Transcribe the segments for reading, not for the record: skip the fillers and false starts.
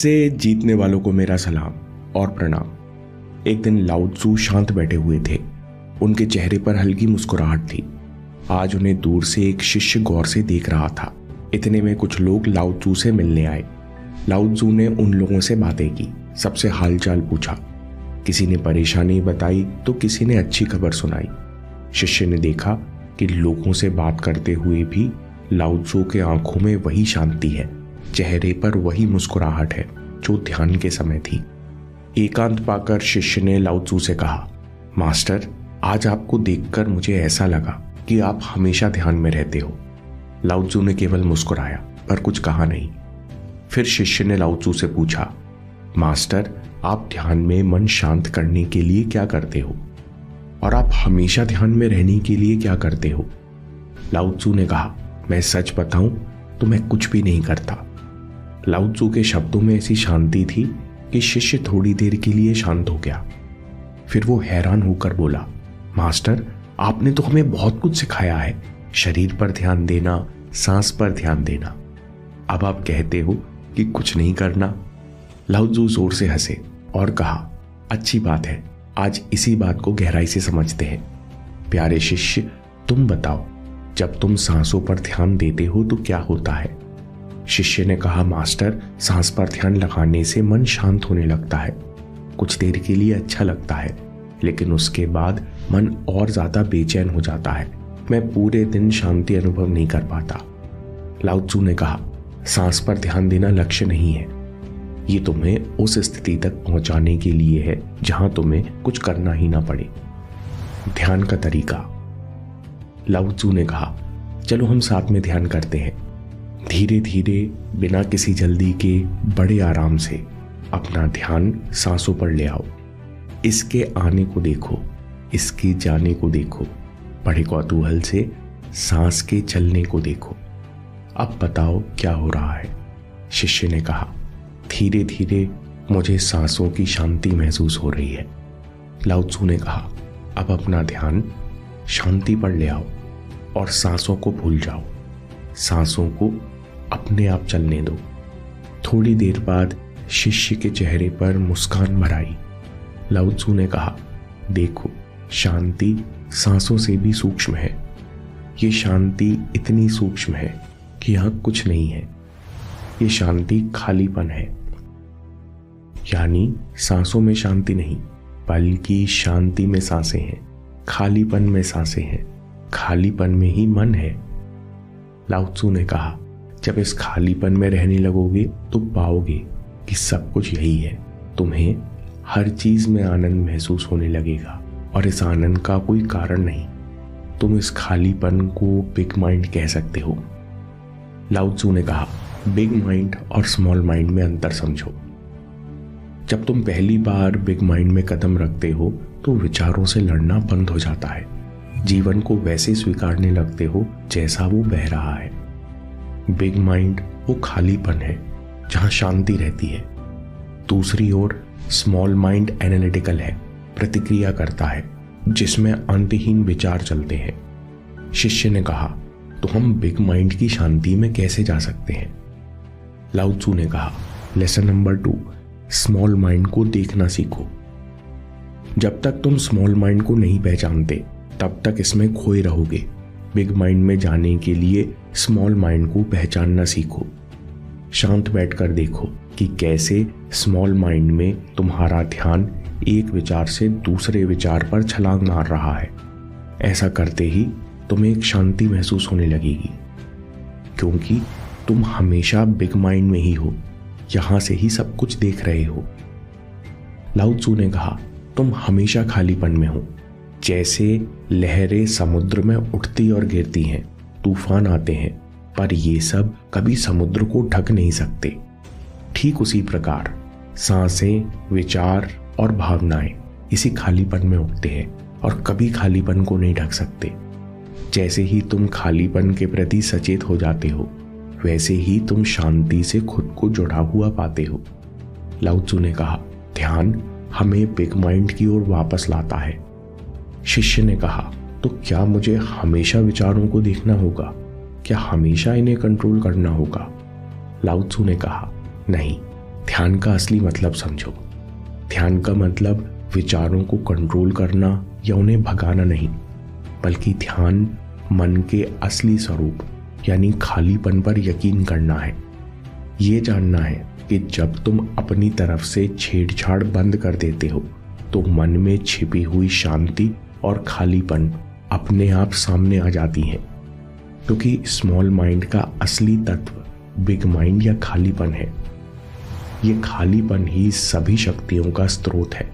से जीतने वालों को मेरा सलाम और प्रणाम। एक दिन लाओ त्सु शांत बैठे हुए थे। उनके चेहरे पर हल्की मुस्कुराहट थी। आज उन्हें दूर से एक शिष्य गौर से देख रहा था। इतने में कुछ लोग लाओ त्सु से मिलने आए। लाओ त्सु ने उन लोगों से बातें की, सबसे हालचाल पूछा। किसी ने परेशानी बताई तो किसी ने अच्छी खबर सुनाई। शिष्य ने देखा कि लोगों से बात करते हुए भी लाओ त्सु के आंखों में वही शांति है, चेहरे पर वही मुस्कुराहट है जो ध्यान के समय थी। एकांत पाकर शिष्य ने लाओ त्सु से कहा, मास्टर, आज आपको देखकर मुझे ऐसा लगा कि आप हमेशा ध्यान में रहते हो। लाओ त्सु ने केवल मुस्कुराया पर कुछ कहा नहीं। फिर शिष्य ने लाओ त्सु से पूछा, मास्टर, आप ध्यान में मन शांत करने के लिए क्या करते हो और आप हमेशा ध्यान में रहने के लिए क्या करते हो? लाओ त्सु ने कहा, मैं सच बताऊं तो मैं कुछ भी नहीं करता। लाओ त्सु के शब्दों में ऐसी शांति थी कि शिष्य थोड़ी देर के लिए शांत हो गया। फिर वो हैरान होकर बोला, मास्टर, आपने तो हमें बहुत कुछ सिखाया है, शरीर पर ध्यान देना, सांस पर ध्यान देना। अब आप कहते हो कि कुछ नहीं करना? लाओ त्सु जोर से हंसे और कहा, अच्छी बात है, आज इसी बात को गहराई से समझते हैं। प्यारे शिष्य, तुम बताओ, जब तुम सांसों पर ध्यान देते हो तो क्या होता है? शिष्य ने कहा, मास्टर, सांस पर ध्यान लगाने से मन शांत होने लगता है। कुछ देर के लिए अच्छा लगता है, लेकिन उसके बाद मन और ज्यादा बेचैन हो जाता है। मैं पूरे दिन शांति अनुभव नहीं कर पाता। लाओ त्सु ने कहा, सांस पर ध्यान देना लक्ष्य नहीं है, ये तुम्हें उस स्थिति तक पहुंचाने के लिए है जहां तुम्हें कुछ करना ही ना पड़े। ध्यान का तरीका। लाओ त्सु ने कहा, चलो हम साथ में ध्यान करते हैं। धीरे धीरे, बिना किसी जल्दी के, बड़े आराम से अपना ध्यान सांसों पर ले आओ। इसके आने को देखो, इसके जाने को देखो। बड़े कौतूहल से सांस के चलने को देखो। अब बताओ क्या हो रहा है? शिष्य ने कहा, धीरे धीरे मुझे सांसों की शांति महसूस हो रही है। लाओ त्सु ने कहा, अब अपना ध्यान शांति पर ले आओ और सांसों को भूल जाओ। सांसों को अपने आप चलने दो। थोड़ी देर बाद शिष्य के चेहरे पर मुस्कान भर आई। लाओ त्सु ने कहा, देखो, शांति सांसों से भी सूक्ष्म है। ये शांति इतनी सूक्ष्म है कि यहां कुछ नहीं है। ये शांति खालीपन है। यानी सांसों में शांति नहीं, बल्कि शांति में सांसें हैं, खालीपन में सांसें हैं, खालीपन में ही मन है। लाओ त्सु ने कहा, जब इस खालीपन में रहने लगोगे तो पाओगे कि सब कुछ यही है। तुम्हें हर चीज में आनंद महसूस होने लगेगा और इस आनंद का कोई कारण नहीं। तुम इस खालीपन को बिग माइंड कह सकते हो। लाओ त्सु ने कहा, बिग माइंड और स्मॉल माइंड में अंतर समझो। जब तुम पहली बार बिग माइंड में कदम रखते हो तो विचारों से लड़ना बंद हो जाता है। जीवन को वैसे स्वीकारने लगते हो जैसा वो बह रहा है। बिग माइंड वो खालीपन है जहां शांति रहती है। दूसरी ओर स्मॉल माइंड एनालिटिकल है, प्रतिक्रिया करता है, जिसमें अंतहीन विचार चलते हैं। शिष्य ने कहा, तो हम बिग माइंड की शांति में कैसे जा सकते हैं? लाओ त्सु ने कहा, लेसन नंबर 2, स्मॉल माइंड को देखना सीखो। जब तक तुम स्मॉल माइंड को नहीं पहचानते तब तक इसमें खोए रहोगे। बिग माइंड में जाने के लिए स्मॉल माइंड को पहचानना सीखो। शांत बैठकर देखो कि कैसे स्मॉल माइंड में तुम्हारा ध्यान एक विचार से दूसरे विचार पर छलांग मार रहा है। ऐसा करते ही तुम्हें एक शांति महसूस होने लगेगी, क्योंकि तुम हमेशा बिग माइंड में ही हो, यहां से ही सब कुछ देख रहे हो। लाओ त्सु ने कहा, तुम हमेशा खालीपन में हो। जैसे लहरें समुद्र में उठती और गिरती हैं, तूफान आते हैं, पर ये सब कभी समुद्र को ढक नहीं सकते। ठीक उसी प्रकार सांसें, विचार और भावनाएं इसी खालीपन में उठते हैं और कभी खालीपन को नहीं ढक सकते। जैसे ही तुम खालीपन के प्रति सचेत हो जाते हो, वैसे ही तुम शांति से खुद को जुड़ा हुआ पाते हो। लाओ त्सु ने कहा, ध्यान हमें बिग माइंड की ओर वापस लाता है। शिष्य ने कहा, तो क्या मुझे हमेशा विचारों को देखना होगा? क्या हमेशा इन्हें कंट्रोल करना होगा? लाओ त्सु ने कहा, नहीं, ध्यान का असली मतलब समझो। ध्यान का मतलब विचारों को कंट्रोल करना या उन्हें भगाना नहीं, बल्कि ध्यान मन के असली स्वरूप यानी खालीपन पर यकीन करना है। ये जानना है कि जब तुम अपनी तरफ से छेड़छाड़ बंद कर देते हो तो मन में छिपी हुई शांति और खालीपन अपने आप सामने आ जाती हैं। क्योंकि स्मॉल माइंड का असली तत्व बिग माइंड या खालीपन है। ये खालीपन ही सभी शक्तियों का स्रोत है।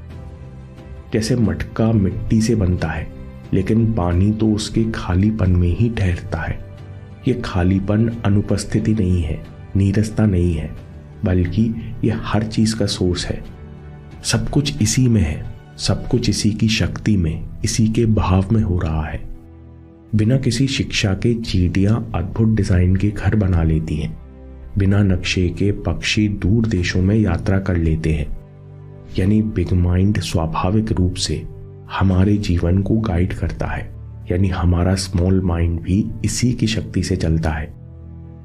जैसे मटका मिट्टी से बनता है, लेकिन पानी तो उसके खालीपन में ही ठहरता है। ये खालीपन अनुपस्थिति नहीं है, नीरसता नहीं है, बल्कि ये हर चीज का सोर्स है। सब कुछ इसी में है, सब कुछ इसी की शक्ति में, इसी के भाव में हो रहा है। बिना किसी शिक्षा के चींटियां अद्भुत डिजाइन के घर बना लेती हैं। बिना नक्शे के पक्षी दूर देशों में यात्रा कर लेते हैं। यानी बिग माइंड स्वाभाविक रूप से हमारे जीवन को गाइड करता है। यानी हमारा स्मॉल माइंड भी इसी की शक्ति से चलता है।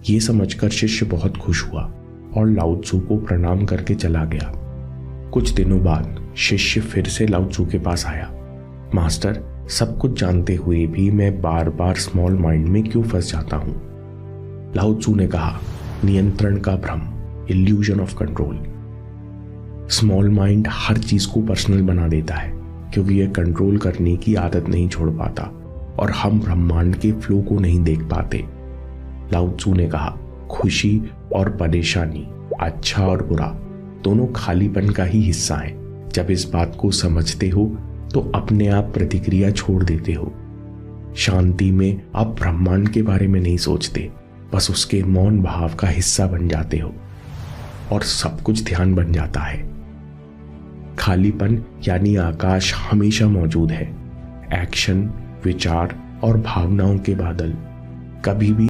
ये समझकर शिष्य बहुत खुश हुआ और लाओ त्सु को प्रणाम करके चला गया। कुछ दिनों बाद शिष्य फिर से लाओ त्सु के पास आया। मास्टर, सब कुछ जानते हुए भी मैं बार बार स्मॉल माइंड में क्यों फंस जाता हूं? लाओ त्सु ने कहा, नियंत्रण का भ्रम, illusion of control. Small mind हर चीज को पर्सनल बना देता है क्योंकि यह कंट्रोल करने की आदत नहीं छोड़ पाता और हम ब्रह्मांड के फ्लो को नहीं देख पाते। लाओ त्सु ने कहा, खुशी और परेशानी, अच्छा और बुरा, दोनों खालीपन का ही हिस्सा हैं। जब इस बात को समझते हो तो अपने आप प्रतिक्रिया छोड़ देते हो। शांति में आप ब्रह्मांड के बारे में नहीं सोचते, बस उसके मौन भाव का हिस्सा बन जाते हो और सब कुछ ध्यान बन जाता है। खालीपन यानी आकाश हमेशा मौजूद है। एक्शन, विचार और भावनाओं के बादल कभी भी